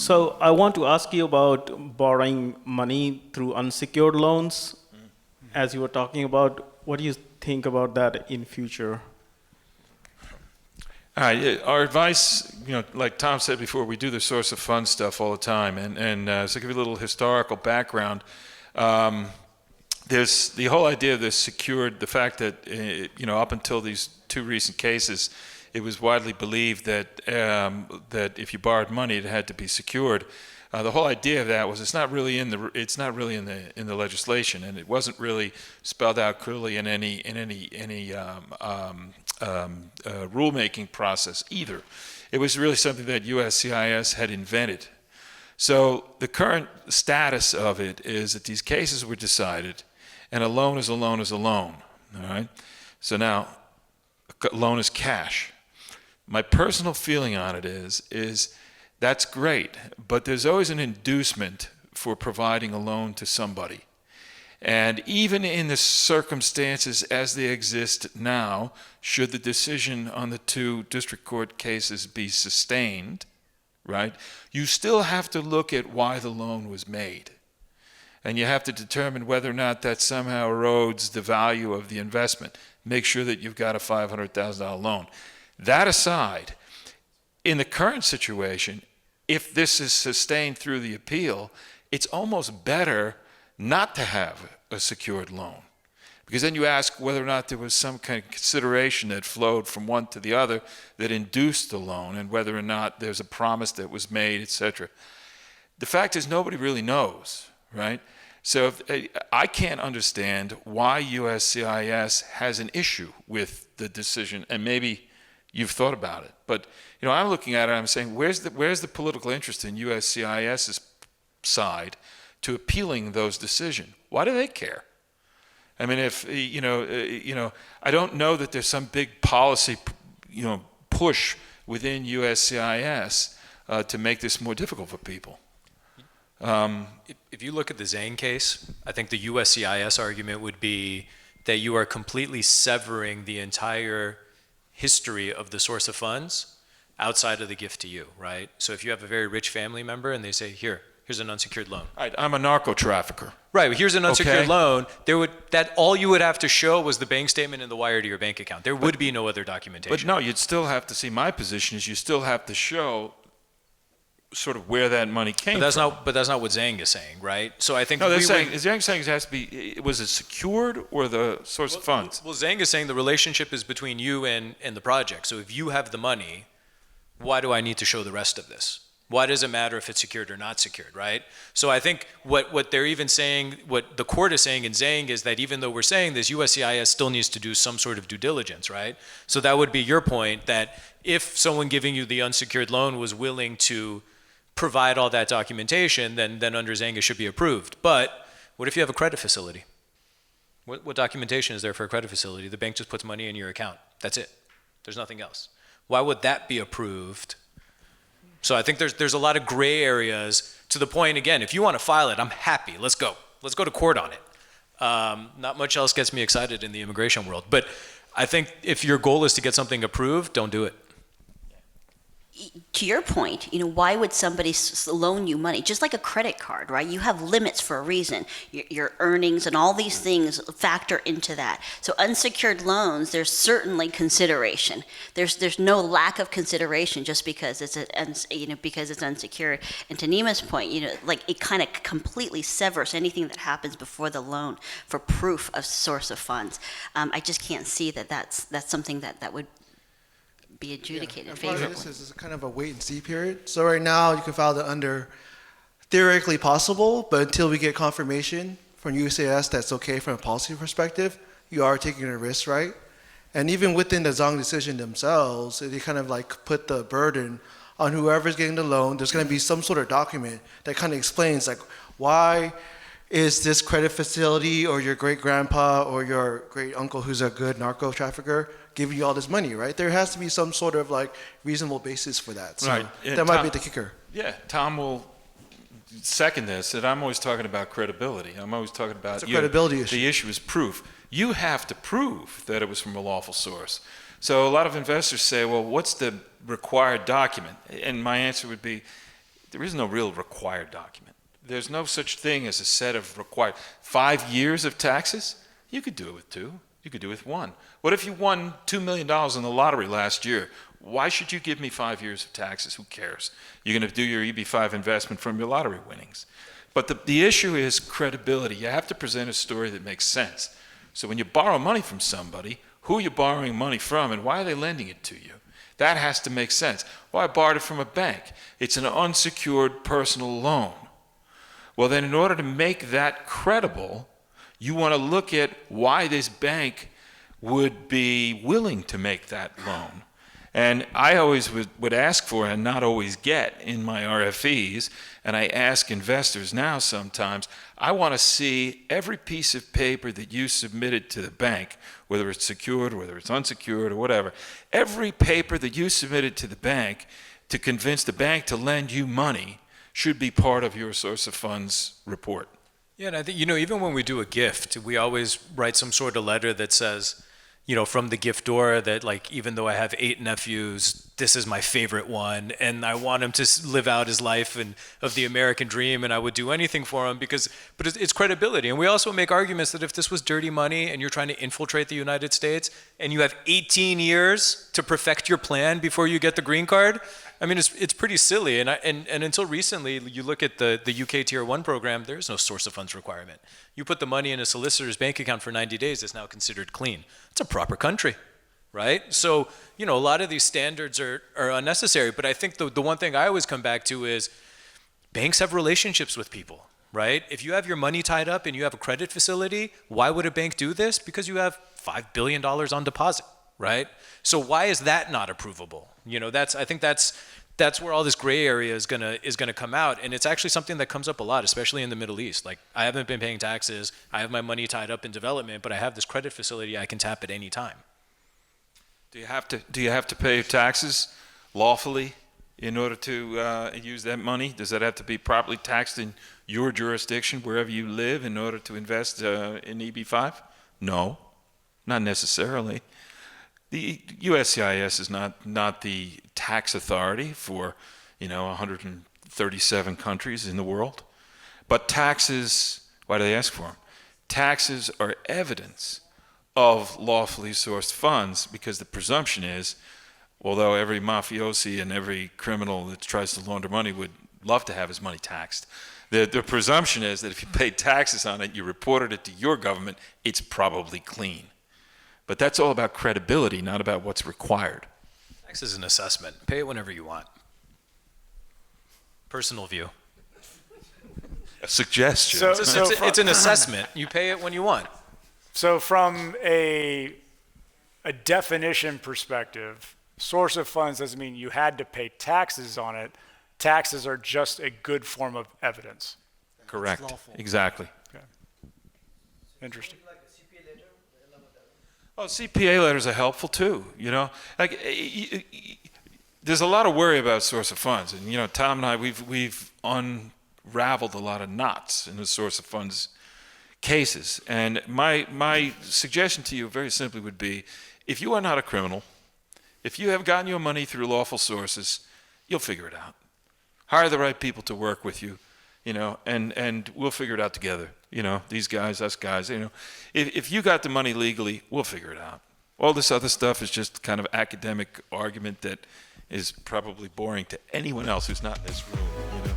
So I want to ask you about borrowing money through unsecured loans. As you were talking about, what do you think about that in future? All right, yeah, our advice, like Tom said before, we do the source of funds stuff all the time. And so to give you a little historical background, there's the whole idea of this secured, the fact that, up until these two recent cases, it was widely believed that that if you borrowed money, it had to be secured. The whole idea of that was it's not really in the legislation, and it wasn't really spelled out clearly in any rulemaking process either. It was really something that USCIS had invented. So the current status of it is that these cases were decided, and a loan is a loan is a loan. All right. So now, a loan is cash. My personal feeling on it is that's great, but there's always an inducement for providing a loan to somebody. And even in the circumstances as they exist now, should the decision on the two district court cases be sustained, right, you still have to look at why the loan was made. And you have to determine whether or not that somehow erodes the value of the investment. Make sure that you've got a $500,000 loan. That aside, in the current situation, if this is sustained through the appeal, it's almost better not to have a secured loan. Because then you ask whether or not there was some kind of consideration that flowed from one to the other that induced the loan, and whether or not there's a promise that was made, etc. The fact is nobody really knows, right? So I can't understand why USCIS has an issue with the decision, and maybe you've thought about it. But I'm looking at it, I'm saying, where's the political interest in USCIS's side to appealing those decisions? Why do they care? I mean, if I don't know that there's some big policy, push within USCIS to make this more difficult for people. If you look at the Zhang case, I think the USCIS argument would be that you are completely severing the entire history of the source of funds outside of the gift to you, right? So if you have a very rich family member and they say, here's an unsecured loan. Right, I'm a narco trafficker. Right, here's an unsecured loan. All you would have to show was the bank statement and the wire to your bank account. There would be no other documentation. But no, you'd still have to see, my position is you still have to show sort of where that money came from. But that's not what Zhang is saying, right? So I think Zhang saying it has to be, was it secured or the source of funds? Well, Zhang is saying the relationship is between you and the project. So if you have the money, why do I need to show the rest of this? Why does it matter if it's secured or not secured, right? So I think what they're even saying, what the court is saying in Zhang is that even though we're saying this, USCIS still needs to do some sort of due diligence, right? So that would be your point, that if someone giving you the unsecured loan was willing to provide all that documentation, then under Zhang it should be approved. But what if you have a credit facility? What documentation is there for a credit facility? The bank just puts money in your account. That's it. There's nothing else. Why would that be approved? So I think there's a lot of gray areas, to the point, again, if you want to file it, I'm happy. Let's go. Let's go to court on it. Not much else gets me excited in the immigration world. But I think if your goal is to get something approved, don't do it. To your point, why would somebody loan you money? Just like a credit card, right? You have limits for a reason. Your earnings and all these things factor into that. So unsecured loans, there's certainly consideration. There's no lack of consideration just because it's because it's unsecured. And to Nima's point, it kind of completely severs anything that happens before the loan for proof of source of funds. I just can't see that's something that would be adjudicated favorably. This is kind of a wait and see period. So right now you can file it under theoretically possible, but until we get confirmation from USCIS that's okay from a policy perspective, you are taking a risk, right? And even within the Zhang decision themselves, they kind of put the burden on whoever's getting the loan. There's going to be some sort of document that kind of explains why is this credit facility or your great grandpa or your great uncle who's a good narco trafficker giving you all this money, right? There has to be some sort of reasonable basis for that. So right. That might be the kicker. Yeah, Tom will second this, that I'm always talking about credibility. I'm always talking about it's a credibility issue. The issue is proof. You have to prove that it was from a lawful source. So a lot of investors say, well, what's the required document? And my answer would be, there is no real required document. There's no such thing as a set of required 5 years of taxes. You could do it with 2. You could do it with 1. What if you won $2 million in the lottery last year? Why should you give me 5 years of taxes? Who cares? You're going to do your EB-5 investment from your lottery winnings. But the issue is credibility. You have to present a story that makes sense. So when you borrow money from somebody, who are you borrowing money from and why are they lending it to you? That has to make sense. Well, I borrowed it from a bank. It's an unsecured personal loan. Well, then in order to make that credible, you want to look at why this bank would be willing to make that loan. And I always would ask for, and not always get, in my RFEs, and I ask investors now sometimes, I want to see every piece of paper that you submitted to the bank, whether it's secured, whether it's unsecured, or whatever. Every paper that you submitted to the bank to convince the bank to lend you money should be part of your source of funds report. Yeah, and I think, even when we do a gift, we always write some sort of letter that says, from the giftor that, like, even though I have 8 nephews, this is my favorite one, and I want him to live out his life and of the American dream, and I would do anything for him but it's credibility. And we also make arguments that if this was dirty money and you're trying to infiltrate the United States and you have 18 years to perfect your plan before you get the green card, I mean, it's pretty silly. And until recently, you look at the UK Tier 1 program, there's no source of funds requirement. You put the money in a solicitor's bank account for 90 days, it's now considered clean. It's a proper country, right? So, a lot of these standards are unnecessary. But I think the one thing I always come back to is banks have relationships with people, right? If you have your money tied up and you have a credit facility, why would a bank do this? Because you have $5 billion on deposit, right? So why is that not approvable? I think that's where all this gray area is gonna come out, and it's actually something that comes up a lot, especially in the Middle East. Like, I haven't been paying taxes, I have my money tied up in development, but I have this credit facility I can tap at any time. Do you have to pay taxes lawfully in order to use that money? Does that have to be properly taxed in your jurisdiction wherever you live in order to invest in EB-5? No, not necessarily. The USCIS is not the tax authority for 137 countries in the world, but taxes. Why do they ask for them? Taxes are evidence of lawfully sourced funds, because the presumption is, although every mafiosi and every criminal that tries to launder money would love to have his money taxed, the presumption is that if you paid taxes on it, you reported it to your government, it's probably clean. But that's all about credibility, not about what's required. Tax is an assessment. Pay it whenever you want. Personal view. A suggestion. It's an assessment. You pay it when you want. So from a definition perspective, source of funds doesn't mean you had to pay taxes on it. Taxes are just a good form of evidence. Correct. Exactly. Okay. Interesting. Oh, CPA letters are helpful too. Like there's a lot of worry about source of funds, and Tom and I we've unraveled a lot of knots in the source of funds cases. And my suggestion to you very simply would be, if you are not a criminal, if you have gotten your money through lawful sources, you'll figure it out. Hire the right people to work with you, and we'll figure it out together. These guys, us guys, if you got the money legally, we'll figure it out. All this other stuff is just kind of academic argument that is probably boring to anyone else who's not in this room,